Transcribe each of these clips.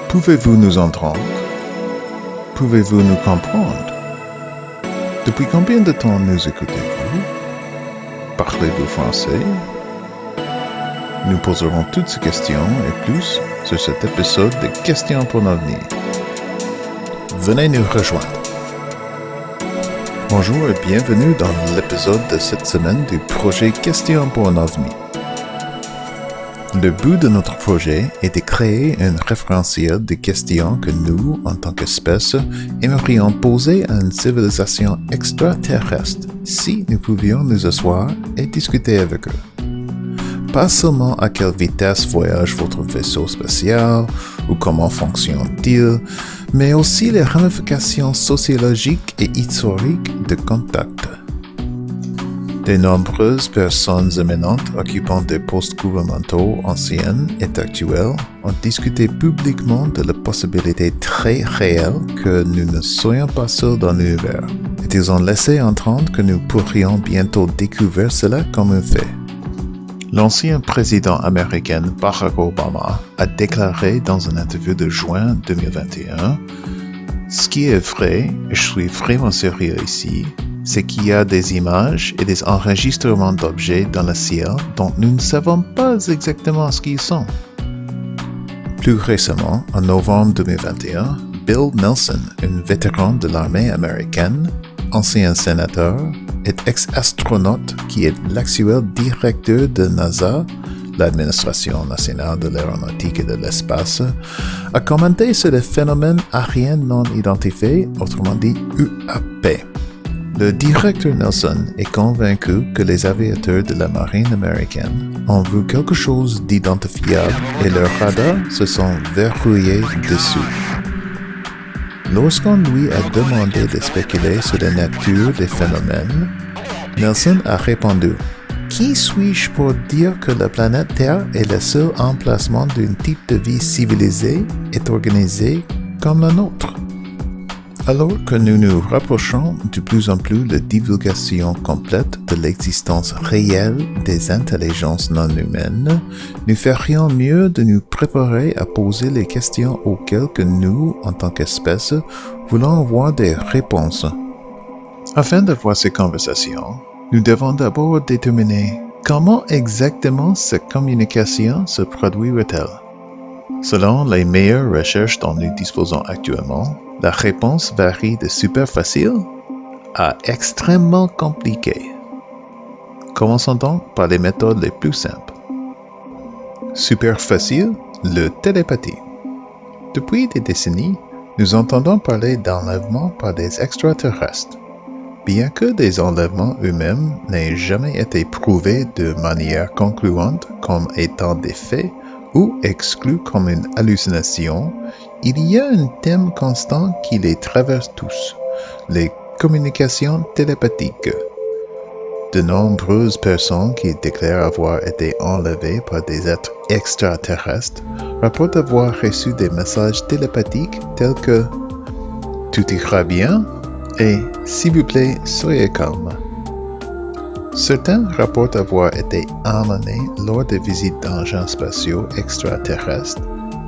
Pouvez-vous nous entendre? Pouvez-vous nous comprendre? Depuis combien de temps nous écoutez-vous? Parlez-vous français? Nous poserons toutes ces questions et plus sur cet épisode de Questions pour l'avenir. Venez nous rejoindre. Bonjour et bienvenue dans l'épisode de cette semaine du projet Questions pour l'avenir. Le but de notre projet est de créer un référentiel de questions que nous, en tant qu'espèce, aimerions poser à une civilisation extraterrestre si nous pouvions nous asseoir et discuter avec eux. Pas seulement à quelle vitesse voyage votre vaisseau spatial ou comment fonctionne-t-il, mais aussi les ramifications sociologiques et historiques de contact. De nombreuses personnes éminentes occupant des postes gouvernementaux anciens et actuels ont discuté publiquement de la possibilité très réelle que nous ne soyons pas seuls dans l'univers, et ils ont laissé entendre que nous pourrions bientôt découvrir cela comme un fait. L'ancien président américain Barack Obama a déclaré dans une interview de juin 2021 « Ce qui est vrai, et je suis vraiment sérieux ici, c'est qu'il y a des images et des enregistrements d'objets dans le ciel dont nous ne savons pas exactement ce qu'ils sont. » Plus récemment, en novembre 2021, Bill Nelson, un vétéran de l'armée américaine, ancien sénateur et ex-astronaute qui est l'actuel directeur de NASA, l'Administration nationale de l'aéronautique et de l'espace, a commenté sur le phénomène aérien non identifié, autrement dit UAP. Le directeur Nelson est convaincu que les aviateurs de la marine américaine ont vu quelque chose d'identifiable et leurs radars se sont verrouillés dessus. Lorsqu'on lui a demandé de spéculer sur la nature des phénomènes, Nelson a répondu « Qui suis-je pour dire que la planète Terre est le seul emplacement d'un type de vie civilisé et organisé comme la nôtre ?» Alors que nous nous rapprochons de plus en plus de la divulgation complète de l'existence réelle des intelligences non humaines, nous ferions mieux de nous préparer à poser les questions auxquelles que nous, en tant qu'espèce, voulons avoir des réponses. Afin d'avoir ces conversations, nous devons d'abord déterminer comment exactement cette communication se produira-t-elle. Selon les meilleures recherches dont nous disposons actuellement, la réponse varie de super facile à extrêmement compliquée. Commençons donc par les méthodes les plus simples. Super facile, le télépathie. Depuis des décennies, nous entendons parler d'enlèvement par des extraterrestres. Bien que des enlèvements eux-mêmes n'aient jamais été prouvés de manière concluante comme étant des faits ou exclus comme une hallucination, il y a un thème constant qui les traverse tous, les communications télépathiques. De nombreuses personnes qui déclarent avoir été enlevées par des êtres extraterrestres rapportent avoir reçu des messages télépathiques tels que « Tout ira bien » et « S'il vous plaît, soyez calme ». Certains rapportent avoir été emmenés lors de visites d'engins spatiaux extraterrestres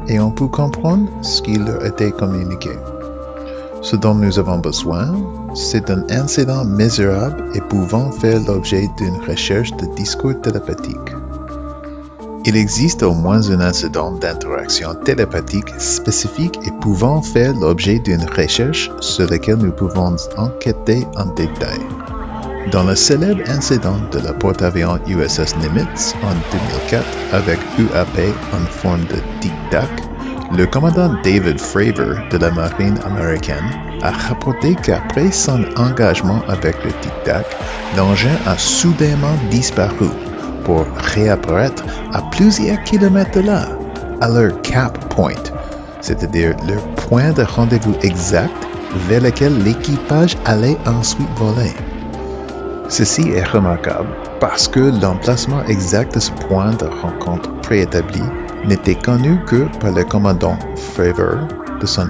et on peut comprendre ce qui leur était communiqué. Ce dont nous avons besoin, c'est d'un incident mesurable et pouvant faire l'objet d'une recherche de discours télépathique. Il existe au moins un incident d'interaction télépathique spécifique et pouvant faire l'objet d'une recherche sur laquelle nous pouvons enquêter en détail. Dans le célèbre incident de la porte-avions USS Nimitz en 2004 avec UAP en forme de tic-tac, le commandant David Fravor de la marine américaine a rapporté qu'après son engagement avec le tic-tac, l'engin a soudainement disparu pour réapparaître à plusieurs kilomètres de là, à leur cap point, c'est-à-dire leur point de rendez-vous exact vers lequel l'équipage allait ensuite voler. Ceci est remarquable parce que l'emplacement exact de ce point de rencontre préétabli n'était connu que par le commandant Fravor, de son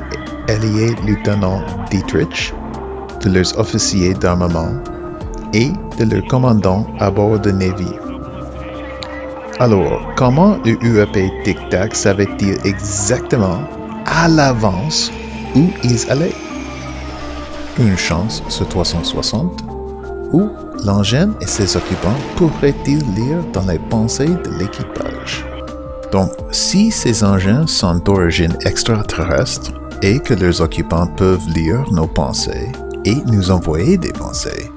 allié lieutenant Dietrich, de leurs officiers d'armement et de leur commandant à bord de Navy. Alors, comment le UAP Tic Tac savait-il exactement à l'avance où ils allaient. Une chance sur 360, où l'engin et ses occupants pourraient-ils lire dans les pensées de l'équipage. Donc, si ces engins sont d'origine extraterrestre et que leurs occupants peuvent lire nos pensées et nous envoyer des pensées,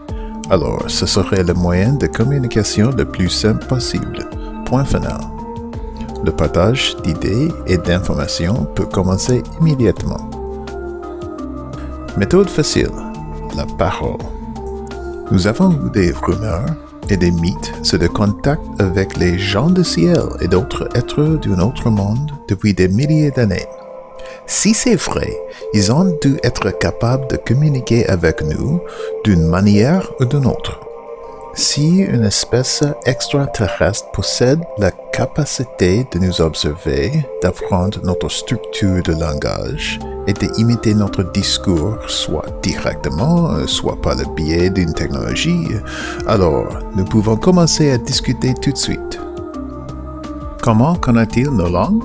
alors ce serait le moyen de communication le plus simple possible. Point final. Le partage d'idées et d'informations peut commencer immédiatement. Méthode facile, la parole. Nous avons eu des rumeurs et des mythes sur le contact avec les gens du ciel et d'autres êtres d'un autre monde depuis des milliers d'années. Si c'est vrai, ils ont dû être capables de communiquer avec nous d'une manière ou d'une autre. Si une espèce extraterrestre possède la capacité de nous observer, d'apprendre notre structure de langage et d'imiter notre discours, soit directement, soit par le biais d'une technologie, alors nous pouvons commencer à discuter tout de suite. Comment connaît-il nos langues?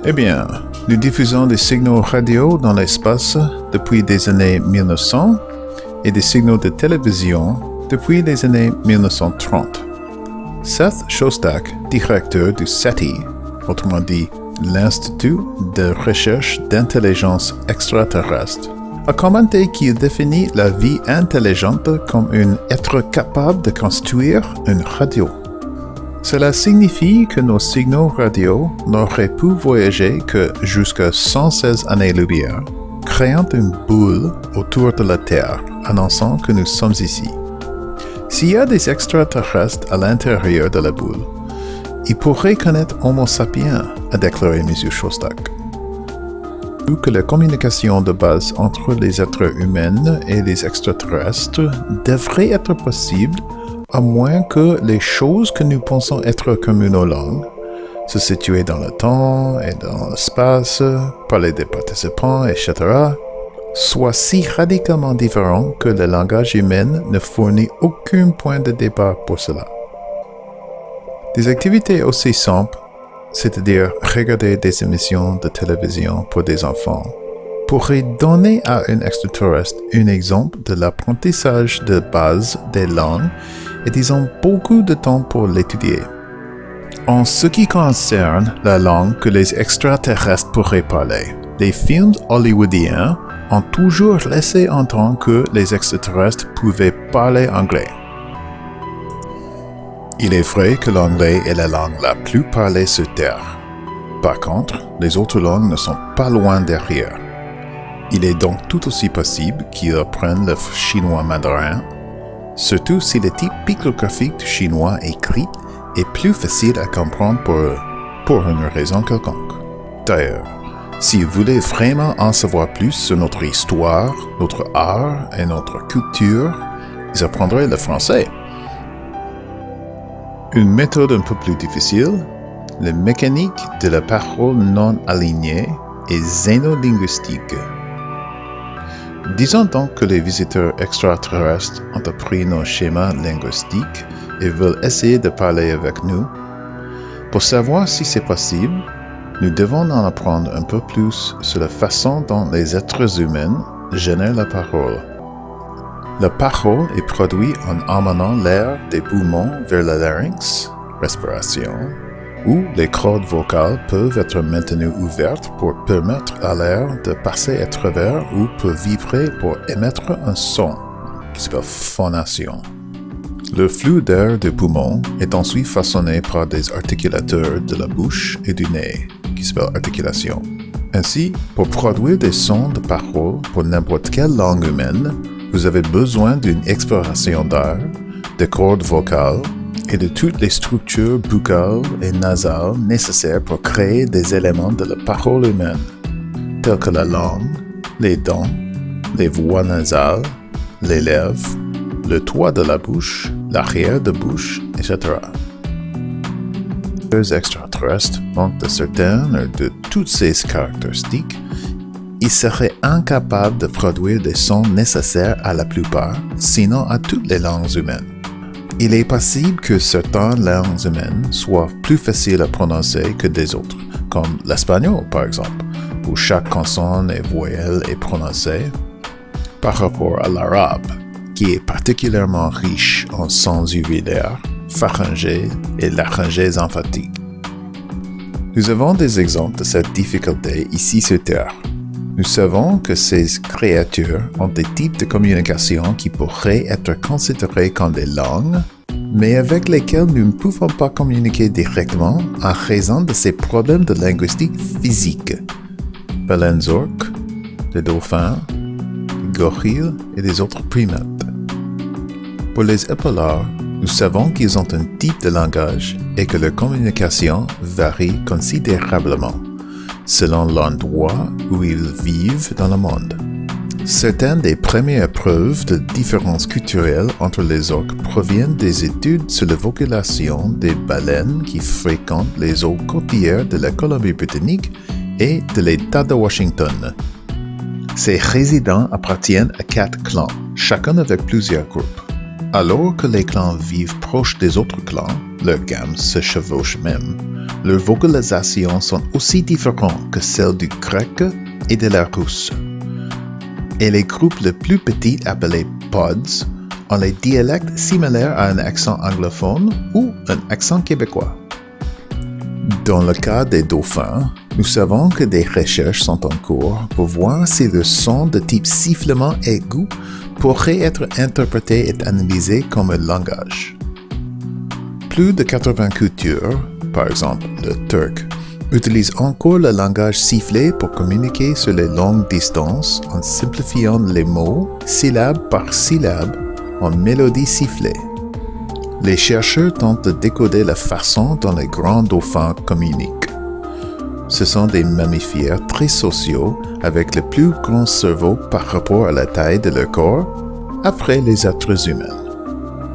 Eh bien, nous diffusons des signaux radio dans l'espace depuis les années 1900 et des signaux de télévision depuis les années 1930. Seth Shostak, directeur du SETI, autrement dit l'Institut de recherche d'intelligence extraterrestre, a commenté qu'il définit la vie intelligente comme un être capable de construire une radio. Cela signifie que nos signaux radio n'auraient pu voyager que jusqu'à 116 années-lumière, créant une boule autour de la Terre, annonçant que nous sommes ici. S'il y a des extraterrestres à l'intérieur de la boule, ils pourraient connaître Homo sapiens, a déclaré M. Shostak. Vu que la communication de base entre les êtres humains et les extraterrestres devrait être possible, à moins que les choses que nous pensons être comme nos langues, se situer dans le temps et dans l'espace, parler des participants, etc., soient si radicalement différents que le langage humain ne fournit aucun point de départ pour cela. Des activités aussi simples, c'est-à-dire regarder des émissions de télévision pour des enfants, pourraient donner à un extraterrestre un exemple de l'apprentissage de base des langues et ils ont beaucoup de temps pour l'étudier. En ce qui concerne la langue que les extraterrestres pourraient parler, les films hollywoodiens ont toujours laissé entendre que les extraterrestres pouvaient parler anglais. Il est vrai que l'anglais est la langue la plus parlée sur Terre. Par contre, les autres langues ne sont pas loin derrière. Il est donc tout aussi possible qu'ils apprennent le chinois mandarin, surtout si le type pictographique du chinois écrit est plus facile à comprendre pour une raison quelconque. D'ailleurs, si vous voulez vraiment en savoir plus sur notre histoire, notre art et notre culture, vous apprendrez le français. Une méthode un peu plus difficile, la mécanique de la parole non alignée et xénolinguistique. Disons donc que les visiteurs extraterrestres ont appris nos schémas linguistiques et veulent essayer de parler avec nous. Pour savoir si c'est possible, nous devons en apprendre un peu plus sur la façon dont les êtres humains génèrent la parole. La parole est produite en emmenant l'air des poumons vers le larynx, respiration, où les cordes vocales peuvent être maintenues ouvertes pour permettre à l'air de passer à travers ou peut vibrer pour émettre un son, qui s'appelle phonation. Le flux d'air des poumons est ensuite façonné par des articulateurs de la bouche et du nez, qui s'appelle articulation. Ainsi, pour produire des sons de parole pour n'importe quelle langue humaine, vous avez besoin d'une exploration d'air, de cordes vocales et de toutes les structures buccales et nasales nécessaires pour créer des éléments de la parole humaine, tels que la langue, les dents, les voies nasales, les lèvres, le toit de la bouche, l'arrière de bouche, etc. Les extraterrestres manquent de certaines ou de toutes ces caractéristiques. Ils seraient incapables de produire des sons nécessaires à la plupart, sinon à toutes les langues humaines. Il est possible que certaines langues humaines soient plus faciles à prononcer que des autres, comme l'espagnol par exemple, où chaque consonne et voyelle est prononcée, par rapport à l'arabe, qui est particulièrement riche en sons uvulaires, pharyngés et laryngés emphatiques. Nous avons des exemples de cette difficulté ici sur Terre. Nous savons que ces créatures ont des types de communication qui pourraient être considérés comme des langues, mais avec lesquelles nous ne pouvons pas communiquer directement en raison de ces problèmes de linguistique physique. Baleines orques, les dauphins, les gorilles et les autres primates. Pour les épaulards, nous savons qu'ils ont un type de langage et que leur communication varie considérablement selon l'endroit où ils vivent dans le monde. Certaines des premières preuves de différences culturelles entre les orques proviennent des études sur la vocalisation des baleines qui fréquentent les eaux côtières de la Colombie-Britannique et de l'État de Washington. Ces résidents appartiennent à 4 clans, chacun avec plusieurs groupes. Alors que les clans vivent proches des autres clans, leurs gammes se chevauchent même. Leurs vocalisations sont aussi différentes que celles du grec et de la russe. Et les groupes les plus petits, appelés pods, ont les dialectes similaires à un accent anglophone ou un accent québécois. Dans le cas des dauphins, nous savons que des recherches sont en cours pour voir si le son de type sifflement aigu pourrait être interprété et analysé comme un langage. Plus de 80 cultures, par exemple le turc, utilisent encore le langage sifflé pour communiquer sur les longues distances en simplifiant les mots syllabe par syllabe en mélodie sifflée. Les chercheurs tentent de décoder la façon dont les grands dauphins communiquent. Ce sont des mammifères très sociaux avec le plus grand cerveau par rapport à la taille de leur corps, après les êtres humains.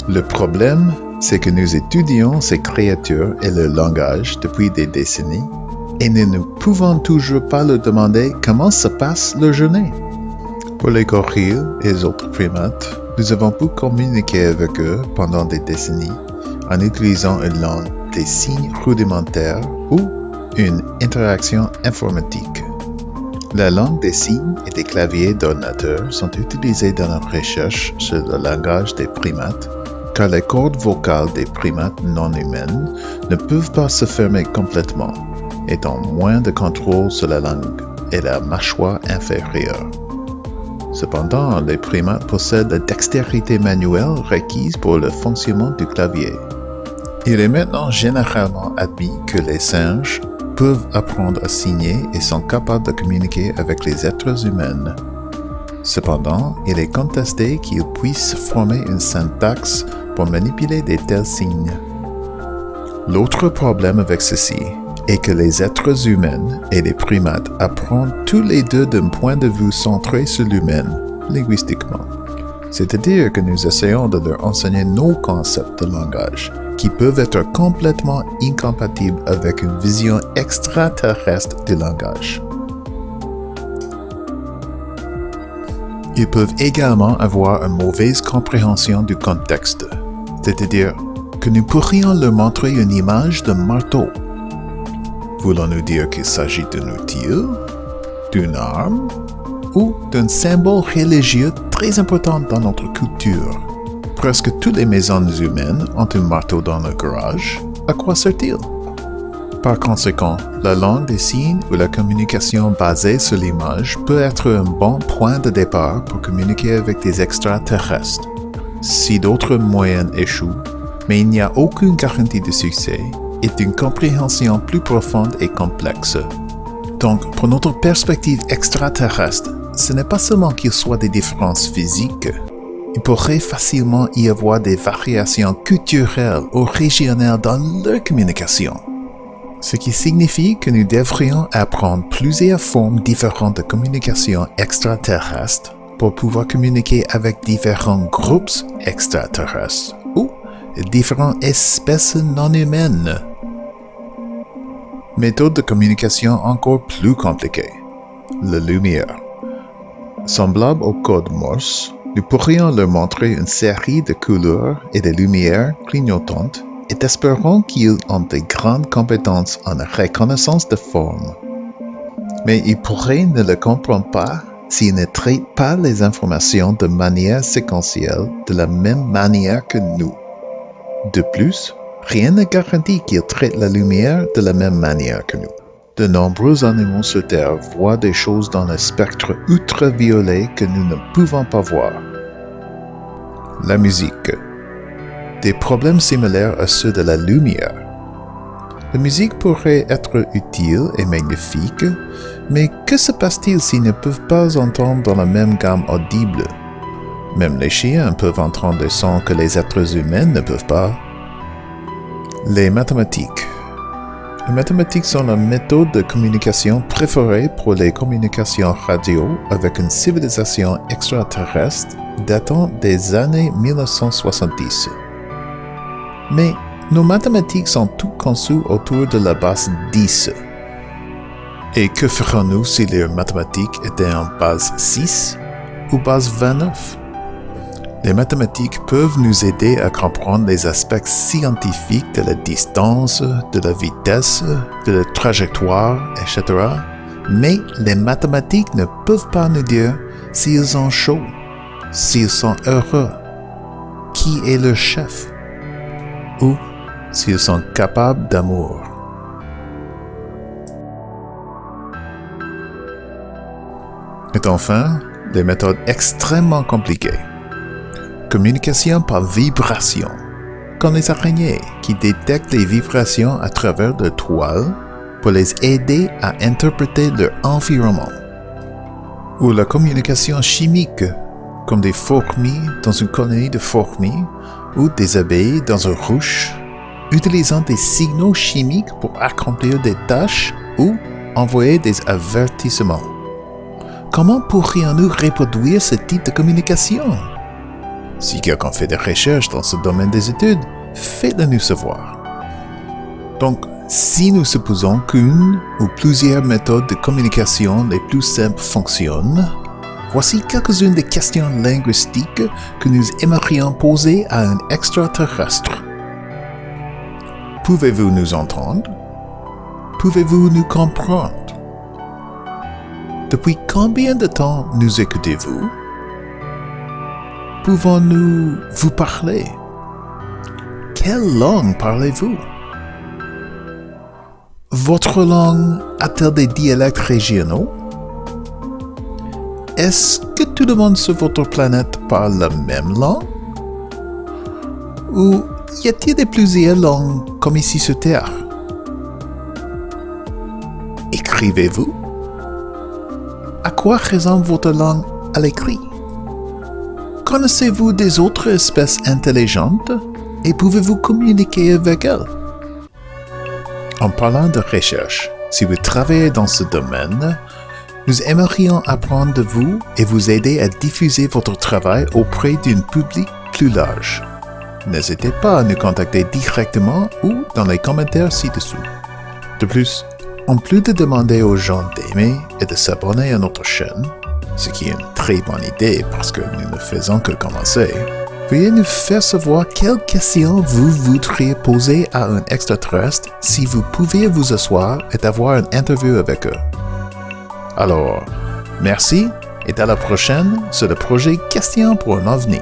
Le problème, c'est que nous étudions ces créatures et leur langage depuis des décennies et nous ne pouvons toujours pas leur demander comment se passe leur journée. Pour les gorilles et les autres primates, nous avons pu communiquer avec eux pendant des décennies en utilisant une langue des signes rudimentaires ou une interaction informatique. La langue des signes et des claviers d'ordinateur sont utilisés dans la recherche sur le langage des primates, car les cordes vocales des primates non humaines ne peuvent pas se fermer complètement, étant moins de contrôle sur la langue et la mâchoire inférieure. Cependant, les primates possèdent la dextérité manuelle requise pour le fonctionnement du clavier. Il est maintenant généralement admis que les singes peuvent apprendre à signer et sont capables de communiquer avec les êtres humains. Cependant, il est contesté qu'ils puissent former une syntaxe pour manipuler de tels signes. L'autre problème avec ceci est que les êtres humains et les primates apprennent tous les deux d'un point de vue centré sur l'humain, linguistiquement. C'est-à-dire que nous essayons de leur enseigner nos concepts de langage, qui peuvent être complètement incompatibles avec une vision extraterrestre du langage. Ils peuvent également avoir une mauvaise compréhension du contexte, c'est-à-dire que nous pourrions leur montrer une image d'un marteau. Voulons-nous dire qu'il s'agit d'un outil, d'une arme ou d'un symbole religieux très important dans notre culture? Presque toutes les maisons humaines ont un marteau dans leur garage. À quoi sert-il? Par conséquent, la langue des signes ou la communication basée sur l'image peut être un bon point de départ pour communiquer avec des extraterrestres. Si d'autres moyens échouent, mais il n'y a aucune garantie de succès, est une compréhension plus profonde et complexe. Donc, pour notre perspective extraterrestre, ce n'est pas seulement qu'il soit des différences physiques. Il pourrait facilement y avoir des variations culturelles ou régionales dans leur communication. Ce qui signifie que nous devrions apprendre plusieurs formes différentes de communication extraterrestre pour pouvoir communiquer avec différents groupes extraterrestres ou différentes espèces non humaines. Méthode de communication encore plus compliquée. La lumière. Semblable au code Morse, nous pourrions leur montrer une série de couleurs et de lumières clignotantes et espérons qu'ils ont de grandes compétences en reconnaissance de forme. Mais il pourrait ne le comprendre pas s'il ne traite pas les informations de manière séquentielle de la même manière que nous. De plus, rien ne garantit qu'il traite la lumière de la même manière que nous. De nombreux animaux sur Terre voient des choses dans le spectre ultraviolet que nous ne pouvons pas voir. La musique. Des problèmes similaires à ceux de la lumière. La musique pourrait être utile et magnifique, mais que se passe-t-il s'ils ne peuvent pas entendre dans la même gamme audible? Même les chiens peuvent entendre des sons que les êtres humains ne peuvent pas. Les mathématiques. Les mathématiques sont la méthode de communication préférée pour les communications radio avec une civilisation extraterrestre datant des années 1970. Mais nos mathématiques sont toutes conçues autour de la base 10. Et que ferons-nous si les mathématiques étaient en base 6 ou base 29? Les mathématiques peuvent nous aider à comprendre les aspects scientifiques de la distance, de la vitesse, de la trajectoire, etc. Mais les mathématiques ne peuvent pas nous dire s'ils ont chaud, s'ils sont heureux, qui est leur chef, ou s'ils sont capables d'amour. Et enfin, des méthodes extrêmement compliquées. Communication par vibration, comme les araignées qui détectent les vibrations à travers leur toile pour les aider à interpréter leur environnement. Ou la communication chimique, comme des fourmis dans une colonie de fourmis ou des abeilles dans une ruche, utilisant des signaux chimiques pour accomplir des tâches ou envoyer des avertissements. Comment pourrions-nous reproduire ce type de communication? Si quelqu'un fait des recherches dans ce domaine des études, faites-le nous savoir. Donc, si nous supposons qu'une ou plusieurs méthodes de communication les plus simples fonctionnent, voici quelques-unes des questions linguistiques que nous aimerions poser à un extraterrestre. Pouvez-vous nous entendre? Pouvez-vous nous comprendre? Depuis combien de temps nous écoutez-vous? Pouvons-nous vous parler? Quelle langue parlez-vous? Votre langue a-t-elle des dialectes régionaux? Est-ce que tout le monde sur votre planète parle la même langue? Ou y a-t-il de plusieurs langues comme ici sur Terre? Écrivez-vous? À quoi ressemble votre langue à l'écrit? Connaissez-vous des autres espèces intelligentes et pouvez-vous communiquer avec elles? En parlant de recherche, si vous travaillez dans ce domaine, nous aimerions apprendre de vous et vous aider à diffuser votre travail auprès d'un public plus large. N'hésitez pas à nous contacter directement ou dans les commentaires ci-dessous. De plus, en plus de demander aux gens d'aimer et de s'abonner à notre chaîne, ce qui est une très bonne idée parce que nous ne faisons que commencer, veuillez nous faire savoir quelles questions vous voudriez poser à un extraterrestre si vous pouviez vous asseoir et avoir une interview avec eux. Alors, merci et à la prochaine sur le projet Questions pour un OVNI.